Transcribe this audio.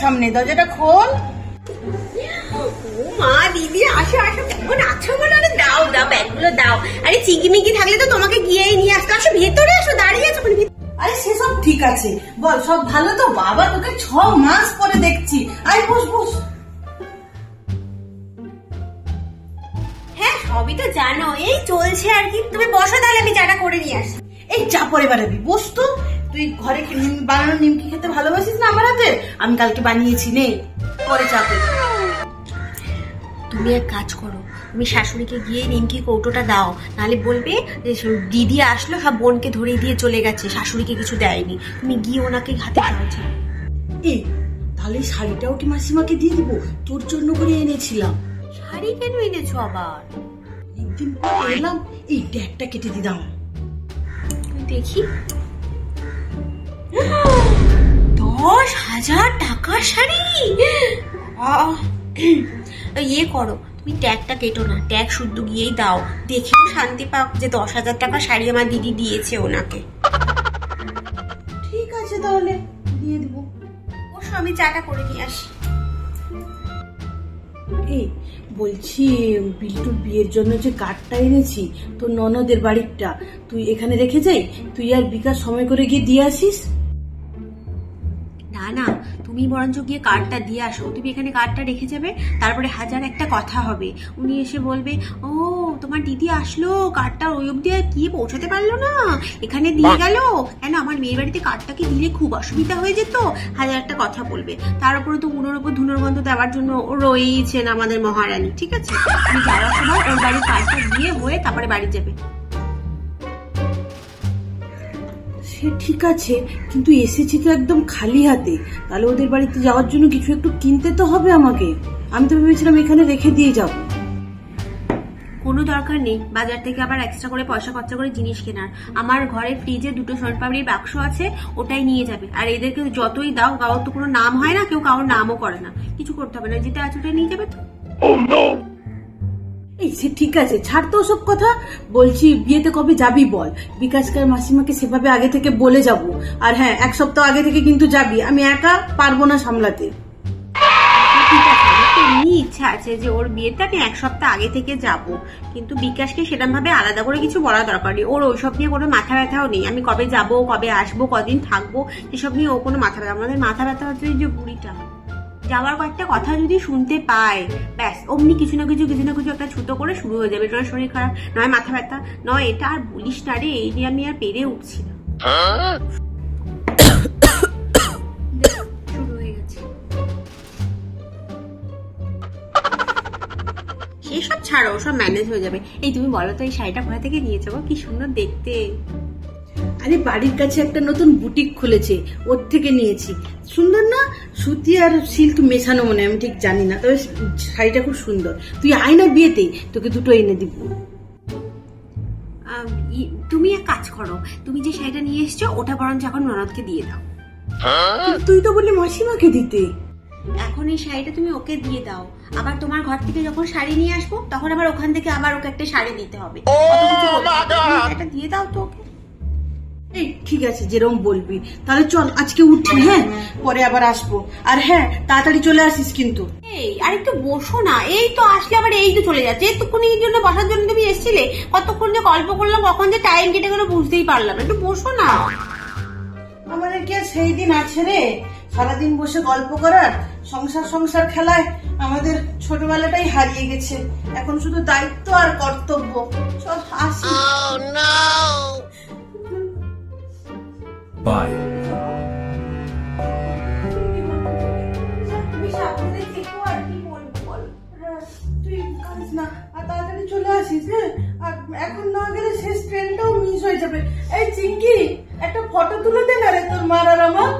সামনে, দরজাটা খোল। ও মা, দিদি আসো আসো, কেমন আছো বলো? আরে দাও দাও, ব্যাগগুলো দাও। আরে চিকিমিকি থাকলে তো তোমাকে গিয়েই নিয়ে আসতো। আসো ভেতরে আসো, দাঁড়িয়ে আছো। আরে সেসব ঠিক আছে, বল সব ভালো তো? বাবা তোকে 6 মাস পরে দেখছি। আয় বস বস। হ্যাঁ সবই তো জানো, এই চলছে আর কি। তুমি বসো তাহলে, আমি চাটা করে নিয়ে আসি। এই চা পরে বানাবি, বস তো। তুই ঘরে বানানো নিমকি খেতে ভালোবাসিস না আমার হাতে? আমি কালকে বানিয়েছি, নে পরে চা করে। তুমি এক কাজ করো, তুমি শাশুড়িকে গিয়ে নিমকি কৌটোটা দাও, নাহলে বলবে যে দিদি আসলো সব বোনকে ধরে দিয়ে চলে গেছে, শাশুড়িকে কিছু দেয়নি। তুমি গিয়ে ওনাকে হাতে দাও। এই তাহলে শাড়িটাও কি মাসিমাকে দিয়ে দিব? তোর জন্য করে এনেছিলাম। শাড়ি কেন এনেছো আবার? একদিন পর এলাম, এই ট্যাগটা কেটে দিলাম। দেখি, 10,000 টাকার শাড়ি। ইয়ে করো, তুমি ট্যাগটা কেটো না, ট্যাগ শুদ্ধ গিয়েই দাও, দেখেও শান্তি পাও যে 10,000 টাকা শাড়ি আমার দিদি দিয়েছে ওনাকে। ঠিক আছে তাহলে দিয়ে দিব। অবশ্য আমি চাটা করে নিয়ে আসি। এই বলছি, বিল্টুর বিয়ের জন্য যে কার্ডটা এনেছি তোর ননদের বাড়িরটা, তুই এখানে রেখে যাই, তুই আর বিকাশ সময় করে গিয়ে দিয়ে আসিস। না না, তুমি বরঞ্চ গিয়ে কার্ডটা দিয়ে আসো। তুমি এখানে কার্ডটা রেখে যাবে, তারপরে 1001টা কথা হবে। উনি এসে বলবে, ও তোমার দিদি আসলো, কার্ডটা ওই অব্দি আর কি পৌঁছাতে পারলো না, এখানে দিয়ে গেল কেন? আমার মেয়ের বাড়িতে কার্ডটাকে দিলে খুব অসুবিধা হয়ে যেত, 1001টা কথা বলবে। তার উপরে তো উনোর উপর ধুনোর গন্ধ দেওয়ার জন্য রয়েছেন আমাদের মহারানী। ঠিক আছে, তুমি যাওয়ার সময় ওর বাড়ির কার্ডটা দিয়ে হয়ে তারপরে বাড়ি যাবে। ঠিক আছে, কিন্তু এসেছি তো একদম খালি হাতে, তাহলে ওদের বাড়িতে যাওয়ার জন্য কিছু একটু কিনতে তো হবে আমাকে। আমি তো ভেবেছিলাম এখানে রেখে দিয়ে যাব। কোনো দরকার নেই বাজার থেকে আবার এক্সট্রা করে পয়সা খরচা করে জিনিস কেনার। আমার ঘরে ফ্রিজে 2টো সোনপাপড়ির বাক্স আছে, ওটাই নিয়ে যাবে। আর এদেরকে যতই দাও, কারোর তো কোনো নাম হয় না, কেউ কারোর নামও করে না, কিছু করতে হবে না, যেটা আছে ওটাই নিয়ে যাবে তো। এই সে ঠিক আছে, ছাড় তো ওসব কথা। বলছি বিয়েতে কবে যাবি বল? বিকাশকে আর মাসিমাকে সেভাবে আগে থেকে বলে যাব। আর হ্যাঁ, 1 সপ্তাহ আগে থেকে কিন্তু যাবি, আমি একা পারবো না সামলাতে। ঠিক আছে, এমনি ইচ্ছা আছে যে ওর বিয়েতে আমি 1 সপ্তাহ আগে থেকে যাব, কিন্তু বিকাশকে সেরকম ভাবে আলাদা করে কিছু বলা দরকার নেই। ওর ওইসব নিয়ে কোনো মাথা ব্যথাও নেই। আমি কবে যাব, কবে আসবো, কদিন থাকবো, এসব নিয়ে ও কোনো মাথা ব্যথা। আমাদের মাথা ব্যথা হচ্ছে যে বুড়িটা যাওয়ার কয়েকটা কথা যদি শুনতে পায়, ব্যাস অমনি কিছু না কিছু একটা ছুতো করে শুরু হয়ে যাবে। নয় শরীর খারাপ, নয় মাথা ব্যথা, নয় এটা। আর বলিস না রে, এই নিয়ে আমি আর পেরে উঠছি না। শুরু হয়ে গেছে। সেসব ছাড়ো, সব ম্যানেজ হয়ে যাবে। এই তুমি বলো তো, এই শাড়িটা কোথা থেকে নিয়ে যাবো? কি সুন্দর দেখতে। আরে বাড়ির কাছে একটা নতুন বুটিক খুলেছে, ওর থেকে নিয়েছি। সুন্দর না? সুতি আর সিল্ক মেশানো মনে, আমি ঠিক জানি না, তবে শাড়িটা খুব সুন্দর। তুই আয় না বিয়েতে, তোকে 2টো এনে দিব। তুমি এক কাজ করো, তুমি যে শাড়িটা নিয়ে এসছো ওটা বরঞ্চ এখন ননদকে দিয়ে দাও। তুই তো বললি মাসিমাকে দিতে। এখন এই শাড়িটা তুমি ওকে দিয়ে দাও, আবার তোমার ঘর থেকে যখন শাড়ি নিয়ে আসবো তখন আবার ওখান থেকে আবার ওকে একটা শাড়ি দিতে হবে। এটা দিয়ে দাও তো ওকে। এই ঠিক আছে, যেরকম বলবি। তাহলে চল আজকে উঠি, হ্যাঁ পরে আবার আসবো। আর হ্যাঁ তাড়াতাড়ি চলে আসিস কিন্তু। এই আর একটু বসো না, এই তো আসলে আবার এই তো চলে যাচ্ছে। এতক্ষণের জন্য বসার জন্য তুমি এসেছিলে, কতক্ষণ যে গল্প করলাম, কখন যে টাইম কেটে গেলো বুঝতেই পারলাম। একটু বসো না। আমাদের কি আর সেই দিন আছে রে সারাদিন বসে গল্প করার? সংসার খেলায় আমাদের ছোটবেলাটাই হারিয়ে গেছে। এখন শুধু দায়িত্ব আর কর্তব্য। চল আসি। বাই। তুই কাঁদিস না, আর তাড়াতাড়ি চলে আসিস। হ্যাঁ, আর এখন না গেলে শেষ ট্রেনটাও মিস হয়ে যাবে। এই চিঙ্কি, একটা ফটো তুলে দে না রে তোর মার আর আমার।